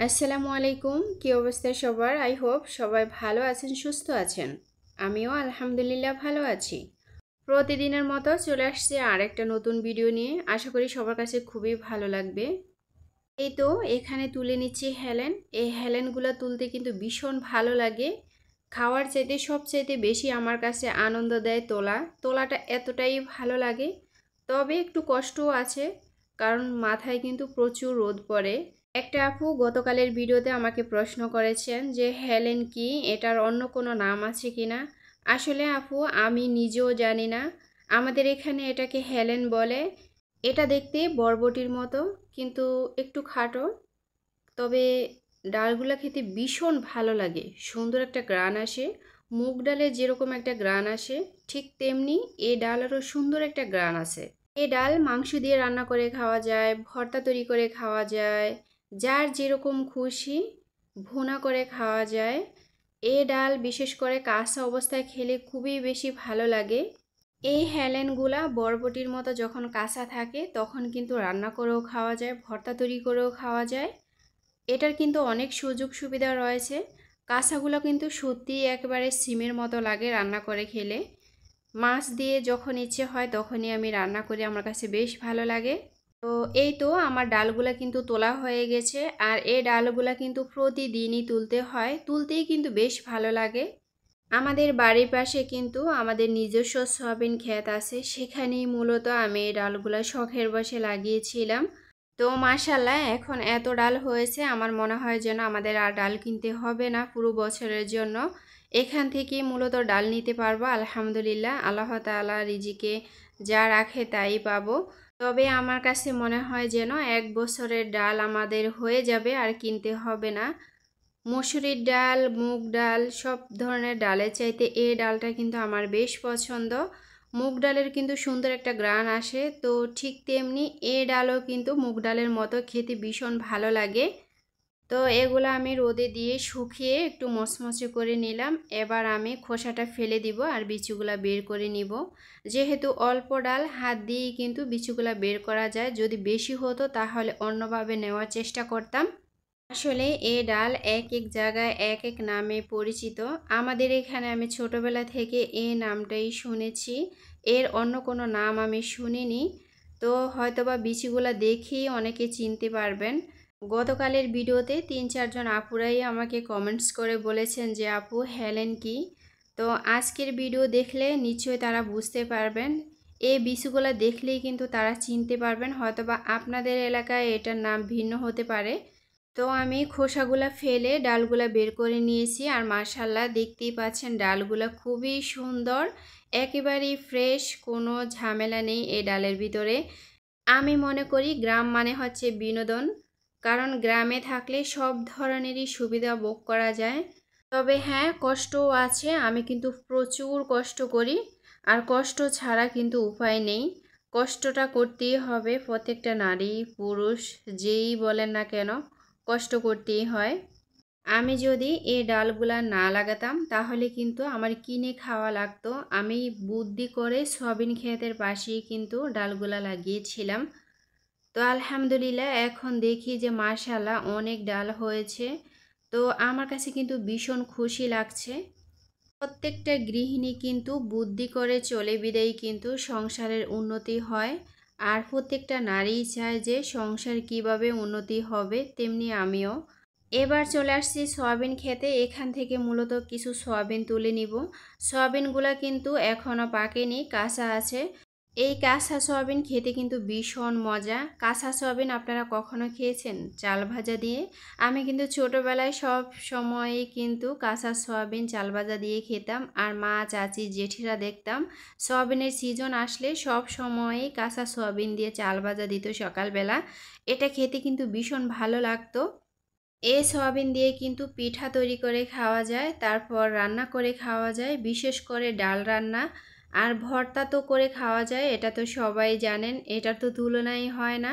আসসালামু আলাইকুম। কি অবস্থা সবার? আই হোপ সবাই ভালো আছেন, সুস্থ আছেন। আমিও আলহামদুলিল্লাহ ভালো আছি। প্রতিদিনের মতো চলে আসছে আরেকটা নতুন ভিডিও নিয়ে। আশা করি সবার কাছে খুবই ভালো লাগবে। এই তো এখানে তুলে নিচ্ছি হেলেন। এই হেলেনগুলো তুলতে কিন্তু ভীষণ ভালো লাগে। খাওয়ার চাইতে সবচাইতে বেশি আমার কাছে আনন্দ দেয় তোলাটা এতটাই ভালো লাগে। তবে একটু কষ্টও আছে, কারণ মাথায় কিন্তু প্রচুর রোদ পড়ে। একটা আপু গতকালের ভিডিওতে আমাকে প্রশ্ন করেছেন যে হেলেন কি, এটার অন্য কোনো নাম আছে কিনা। আসলে আপু আমি নিজেও জানি না। আমাদের এখানে এটাকে হেলেন বলে। এটা দেখতে বরবটির মতো, কিন্তু একটু খাটো। তবে ডালগুলা খেতে ভীষণ ভালো লাগে, সুন্দর একটা গ্রান আসে। মুগ ডালে যেরকম একটা গ্রান আসে, ঠিক তেমনি এই ডালেরও সুন্দর একটা গ্রান আছে। এই ডাল মাংস দিয়ে রান্না করে খাওয়া যায়, ভর্তা তৈরি করে খাওয়া যায়, যার যেরকম খুশি ভুনা করে খাওয়া যায়। এই ডাল বিশেষ করে কাঁচা অবস্থায় খেলে খুবই বেশি ভালো লাগে। এই হেলেনগুলা বরবটির মতো যখন কাঁচা থাকে তখন কিন্তু রান্না করেও খাওয়া যায়, ভর্তা তৈরি করেও খাওয়া যায়। এটার কিন্তু অনেক সুযোগ সুবিধা রয়েছে। কাঁচাগুলো কিন্তু সত্যিই একেবারে সিমের মতো লাগে রান্না করে খেলে। মাছ দিয়ে যখন ইচ্ছে হয় তখনই আমি রান্না করি, আমার কাছে বেশ ভালো লাগে। তো এই তো আমার ডালগুলা কিন্তু তোলা হয়ে গেছে। আর এই ডালগুলা কিন্তু প্রতিদিনই তুলতে হয়, তুলতেই কিন্তু বেশ ভালো লাগে। আমাদের বাড়ির পাশে কিন্তু আমাদের নিজস্ব সয়াবিন ক্ষেত আছে, সেখানেই মূলত আমি এই ডালগুলা শখের বশে লাগিয়েছিলাম। তো মাশাল্লাহ এখন এত ডাল হয়েছে, আমার মনে হয় যেন আমাদের আর ডাল কিনতে হবে না পুরো বছরের জন্য। এখান থেকেই মূলত ডাল নিতে পারবো আলহামদুলিল্লাহ। আল্লাহ তাআলা রিজিকে যা রাখে তাই পাবো। তবে আমার কাছে মনে হয় যেন এক বছরের ডাল আমাদের হয়ে যাবে, আর কিনতে হবে না। মসুরির ডাল, মুগ ডাল, সব ধরনের ডালের চাইতে এই ডালটা কিন্তু আমার বেশ পছন্দ। মুগ ডালের কিন্তু সুন্দর একটা গ্রান আসে, তো ঠিক তেমনি এই ডালও কিন্তু মুগ ডালের মতো খেতে ভীষণ ভালো লাগে। তো এগুলো আমি রোদে দিয়ে শুকিয়ে একটু মচমচে করে নিলাম। এবার আমি খোসাটা ফেলে দিব আর বিচিগুলা বের করে নিব। যেহেতু অল্প ডাল, হাত দিয়েই কিন্তু বিচিগুলা বের করা যায়। যদি বেশি হতো তাহলে অন্যভাবে নেওয়ার চেষ্টা করতাম। আসলে এই ডাল এক এক জায়গায় এক এক নামে পরিচিত। আমাদের এখানে আমি ছোটবেলা থেকে এই নামটাই শুনেছি, এর অন্য কোনো নাম আমি শুনিনি। তো হয়তোবা বিচিগুলা দেখেই অনেকে চিনতে পারবেন। গতকালের ভিডিওতে 3-4 জন আপুরাই আমাকে কমেন্টস করে বলেছেন যে আপু হেলেন কি। তো আজকের ভিডিও দেখলে নিশ্চয়ই তারা বুঝতে পারবেন। এই বিচিগুলা দেখলেই কিন্তু তারা চিনতে পারবেন, হয়তোবা আপনাদের এলাকায় এটার নাম ভিন্ন হতে পারে। তো আমি খোসাগুলা ফেলে ডালগুলা বের করে নিয়েছি। আর মাশাল্লাহ দেখতেই পাচ্ছেন ডালগুলা খুবই সুন্দর, একেবারেই ফ্রেশ, কোনো ঝামেলা নেই এই ডালের ভিতরে। আমি মনে করি গ্রাম মানে হচ্ছে বিনোদন, কারণ গ্রামে থাকলে সব ধরনেরই সুবিধা ভোগ করা যায়। তবে হ্যাঁ, কষ্টও আছে। আমি কিন্তু প্রচুর কষ্ট করি, আর কষ্ট ছাড়া কিন্তু উপায় নেই। কষ্টটা করতেই হবে, প্রত্যেকটা নারী পুরুষ যেই বলেন না কেন কষ্ট করতেই হয়। আমি যদি এই ডালগুলা না লাগাতাম তাহলে কিন্তু আমার কিনে খাওয়া লাগতো। আমি বুদ্ধি করে সয়াবিন ক্ষেতের পাশেই কিন্তু ডালগুলা লাগিয়েছিলাম। তো আলহামদুলিল্লাহ এখন দেখি যে মাশাল্লাহ অনেক ডাল হয়েছে। তো আমার কাছে কিন্তু ভীষণ খুশি লাগছে। প্রত্যেকটা গৃহিণী কিন্তু বুদ্ধি করে চলে বিদায়ী কিন্তু সংসারের উন্নতি হয়। আর প্রত্যেকটা নারী চায় যে সংসার কিভাবে উন্নতি হবে, তেমনি আমিও। এবার চলে আসছি সয়াবিন খেতে। এখান থেকে মূলত কিছু সয়াবিন তুলে নিব। সয়াবিনগুলা কিন্তু এখনও পাকেনি, কাঁচা আছে। এই কাঁচা সয়াবিন খেতে কিন্তু ভীষণ মজা। কাঁচা সয়াবিন আপনারা কখনো খেয়েছেন চাল ভাজা দিয়ে? আমি কিন্তু ছোটোবেলায় সব সময়ই কিন্তু কাঁচা সয়াবিন চাল ভাজা দিয়ে খেতাম। আর মা, চাচি, জেঠিরা দেখতাম সয়াবিনের সিজন আসলে সব সময়ই কাঁচা সয়াবিন দিয়ে চাল ভাজা দিত সকালবেলা। এটা খেতে কিন্তু ভীষণ ভালো লাগতো। এই সয়াবিন দিয়ে কিন্তু পিঠা তৈরি করে খাওয়া যায়, তারপর রান্না করে খাওয়া যায়, বিশেষ করে ডাল রান্না। আর ভর্তা তো করে খাওয়া যায়, এটা তো সবাই জানেন, এটার তো তুলনাই হয় না।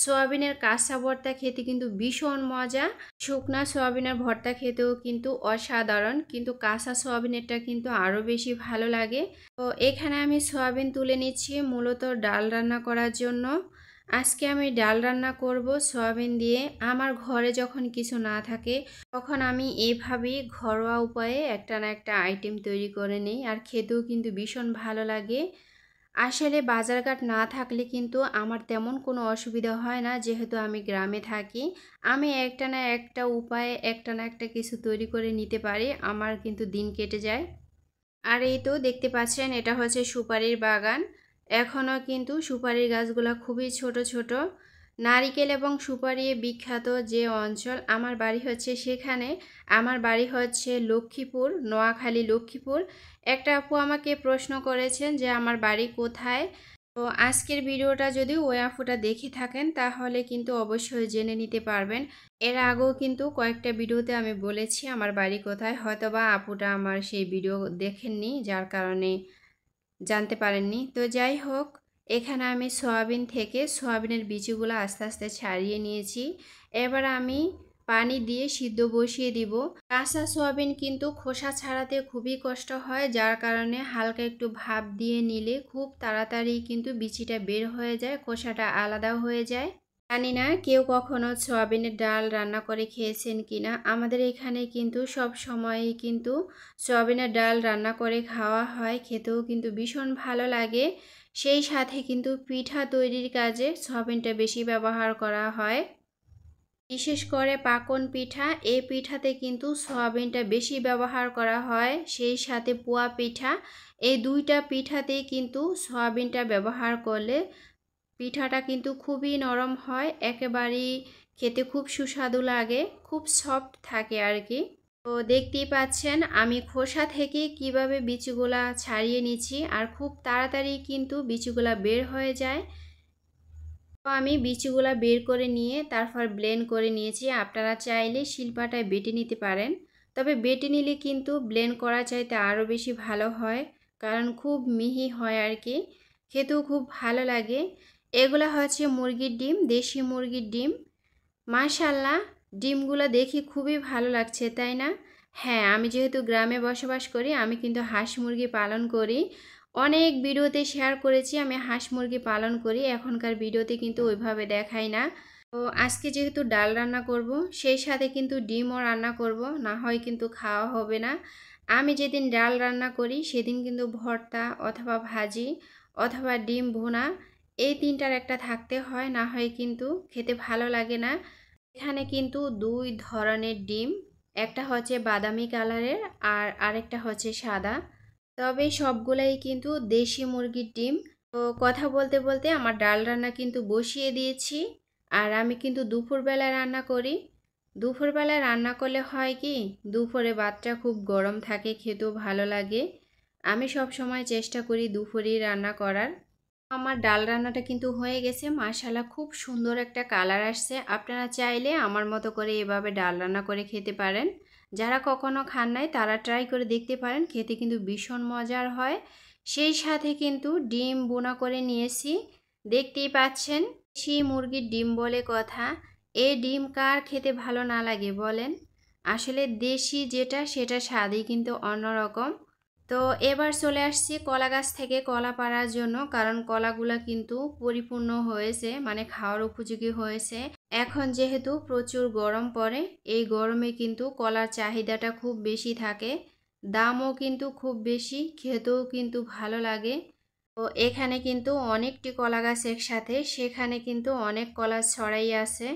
সয়াবিনের কাঁচা ভর্তা খেতে কিন্তু ভীষণ মজা। শুকনা সয়াবিনের ভর্তা খেতেও কিন্তু অসাধারণ, কিন্তু কাঁচা সয়াবিনেরটা কিন্তু আরও বেশি ভালো লাগে। তো এখানে আমি সয়াবিন তুলে নিচ্ছি মূলত ডাল রান্না করার জন্য। আজকে আমি ডাল রান্না করব সয়াবিন দিয়ে। আমার ঘরে যখন কিছু না থাকে তখন আমি এইভাবেই ঘরোয়া উপায়ে একটা না একটা আইটেম তৈরি করে নিই, আর খেতেও কিন্তু ভীষণ ভালো লাগে। আসলে বাজারঘাট না থাকলে কিন্তু আমার তেমন কোনো অসুবিধা হয় না, যেহেতু আমি গ্রামে থাকি। আমি একটা না একটা উপায়ে একটা না একটা কিছু তৈরি করে নিতে পারি, আমার কিন্তু দিন কেটে যায়। আর এই তো দেখতে পাচ্ছেন, এটা হচ্ছে সুপারির বাগান। এখনও কিন্তু সুপারির গাছগুলো খুবই ছোট ছোট। নারিকেল এবং সুপারি বিখ্যাত যে অঞ্চল, আমার বাড়ি হচ্ছে সেখানে। আমার বাড়ি হচ্ছে লক্ষ্মীপুর, নোয়াখালী লক্ষ্মীপুর। একটা আপু আমাকে প্রশ্ন করেছেন যে আমার বাড়ি কোথায়। তো আজকের ভিডিওটা যদি ওই আপুটা দেখে থাকেন তাহলে কিন্তু অবশ্যই জেনে নিতে পারবেন। এর আগেও কিন্তু কয়েকটা ভিডিওতে আমি বলেছি আমার বাড়ি কোথায়, হয়তোবা আপুটা আমার সেই ভিডিও দেখেননি, যার কারণে জানতে পারেননি। তো যাই হোক, এখানে আমি সয়াবিন থেকে সয়াবিনের বীজগুলো আস্তে আস্তে ছাড়িয়ে নিয়েছি। এবার আমি পানি দিয়ে সিদ্ধ বসিয়ে দিব। কাঁচা সয়াবিন কিন্তু খোসা ছাড়াতে খুবই কষ্ট হয়, যার কারণে হালকা একটু ভাপ দিয়ে নিলে খুব তাড়াতাড়ি কিন্তু বিচিটা বের হয়ে যায়, খোসাটা আলাদা হয়ে যায়। জানি না কেউ কখনো সয়াবিনের ডাল রান্না করে খেয়েছেন কিনা। আমাদের এখানে কিন্তু সব সময়ই কিন্তু সয়াবিনের ডাল রান্না করে খাওয়া হয়, খেতেও কিন্তু ভীষণ ভালো লাগে। সেই সাথে কিন্তু পিঠা তৈরির কাজে সয়াবিনটা বেশি ব্যবহার করা হয়, বিশেষ করে পাকন পিঠা। এই পিঠাতে কিন্তু সয়াবিনটা বেশি ব্যবহার করা হয়, সেই সাথে পোয়া পিঠা। এই দুইটা পিঠাতেই কিন্তু সয়াবিনটা ব্যবহার করলে পিঠাটা কিন্তু খুবই নরম হয়, একেবারেই খেতে খুব সুস্বাদু লাগে, খুব সফট থাকে আর কি। তো দেখতেই পাচ্ছেন আমি খোসা থেকে কিভাবে বিচিগুলা ছাড়িয়ে নিচ্ছি, আর খুব তাড়াতাড়ি কিন্তু বিচিগুলা বের হয়ে যায়। তো আমি বিচিগুলা বের করে নিয়ে তারপর ব্লেন্ড করে নিয়েছি। আপনারা চাইলে শিলপাটায় বেটে নিতে পারেন, তবে বেটে নিলে কিন্তু ব্লেন্ড করা চাইতে আরও বেশি ভালো হয়, কারণ খুব মিহি হয় আর কি, খেতেও খুব ভালো লাগে। এগুলো হচ্ছে মুরগির ডিম, দেশি মুরগির ডিম। মাশাআল্লাহ, ডিমগুলো দেখে খুবই ভালো লাগছে, তাই না? হ্যাঁ, আমি যেহেতু গ্রামে বসবাস করি, আমি কিন্তু হাঁস মুরগি পালন করি। অনেক ভিডিওতে শেয়ার করেছি আমি হাঁস মুরগি পালন করি, এখনকার ভিডিওতে কিন্তু ওইভাবে দেখাই না। তো আজকে যেহেতু ডাল রান্না করব, সেই সাথে কিন্তু ডিমও রান্না করব, না হয় কিন্তু খাওয়া হবে না। আমি যেদিন ডাল রান্না করি সেদিন কিন্তু ভর্তা অথবা ভাজি অথবা ডিম ভুনা, এই তিনটার একটা থাকতে হয়, না হয় কিন্তু খেতে ভালো লাগে না। এখানে কিন্তু দুই ধরনের ডিম, একটা হচ্ছে বাদামি কালারের আর আরেকটা হচ্ছে সাদা, তবে সবগুলাই কিন্তু দেশি মুরগির ডিম। তো কথা বলতে বলতে আমার ডাল রান্না কিন্তু বসিয়ে দিয়েছি। আর আমি কিন্তু দুপুরবেলায় রান্না করি। দুপুরবেলায় রান্না করলে হয় কি, দুপুরে ভাতটা খুব গরম থাকে, খেতেও ভালো লাগে। আমি সব সময় চেষ্টা করি দুপুরেই রান্না করার। আমার ডাল রান্নাটা কিন্তু হয়ে গেছে, মাশাআল্লাহ খুব সুন্দর একটা কালার আসছে। আপনারা চাইলে আমার মতো করে এভাবে ডাল রান্না করে খেতে পারেন। যারা কখনো খান নাই তারা ট্রাই করে দেখতে পারেন, খেতে কিন্তু ভীষণ মজার হয়। সেই সাথে কিন্তু ডিম বোনা করে নিয়েছি, দেখতেই পাচ্ছেন। দেশি মুরগির ডিম বলে কথা, এই ডিম কার খেতে ভালো না লাগে বলেন। আসলে দেশি যেটা সেটা স্বাদই কিন্তু অন্যরকম। তো এবার চলে আসছি কলা গাছ থেকে কলা পাড়ার জন্য, কারণ কলাগুলা কিন্তু পরিপূর্ণ হয়েছে, মানে খাওয়ার উপযোগী হয়েছে। এখন যেহেতু প্রচুর গরম পড়ে, এই গরমে কিন্তু কলার চাহিদাটা খুব বেশি থাকে, দামও কিন্তু খুব বেশি, খেতেও কিন্তু ভালো লাগে। তো এখানে কিন্তু অনেকটি কলা গাছ একসাথে, সেখানে কিন্তু অনেক কলা ছড়াই আছে।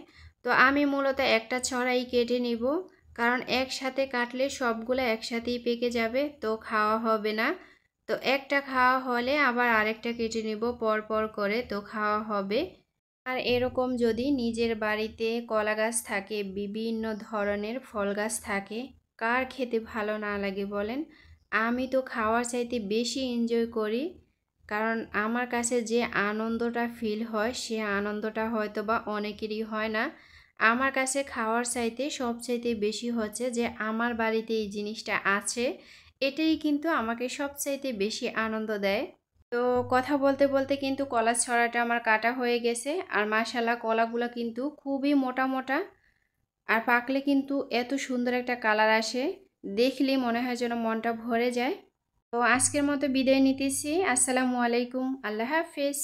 তো আমি মূলত একটা ছড়াই কেটে নিব, কারণ একসাথে কাটলে সবগুলো একসাথেই পেকে যাবে, তো খাওয়া হবে না। তো একটা খাওয়া হলে আবার আরেকটা কেটে নেব পর পর করে, তো খাওয়া হবে। আর এরকম যদি নিজের বাড়িতে কলা গাছ থাকে, বিভিন্ন ধরনের ফল গাছ থাকে, কার খেতে ভালো না লাগে বলেন। আমি তো খাওয়ার চাইতে বেশি এনজয় করি, কারণ আমার কাছে যে আনন্দটা ফিল হয় সে আনন্দটা হয়তো বা অনেকেরই হয় না। আমার কাছে খাওয়ার চাইতে সবচাইতে বেশি হচ্ছে যে আমার বাড়িতে এই জিনিসটা আছে, এটাই কিন্তু আমাকে সবচাইতে বেশি আনন্দ দেয়। তো কথা বলতে বলতে কিন্তু কলার ছড়াটা আমার কাটা হয়ে গেছে, আর মাশাআল্লাহ কলাগুলো কিন্তু খুবই মোটা মোটা, আর পাকলে কিন্তু এত সুন্দর একটা কালার আসে, দেখলেই মনে হয় যেন মনটা ভরে যায়। তো আজকের মতো বিদায় নিতেছি। আসসালামু আলাইকুম, আল্লাহ হাফেজ।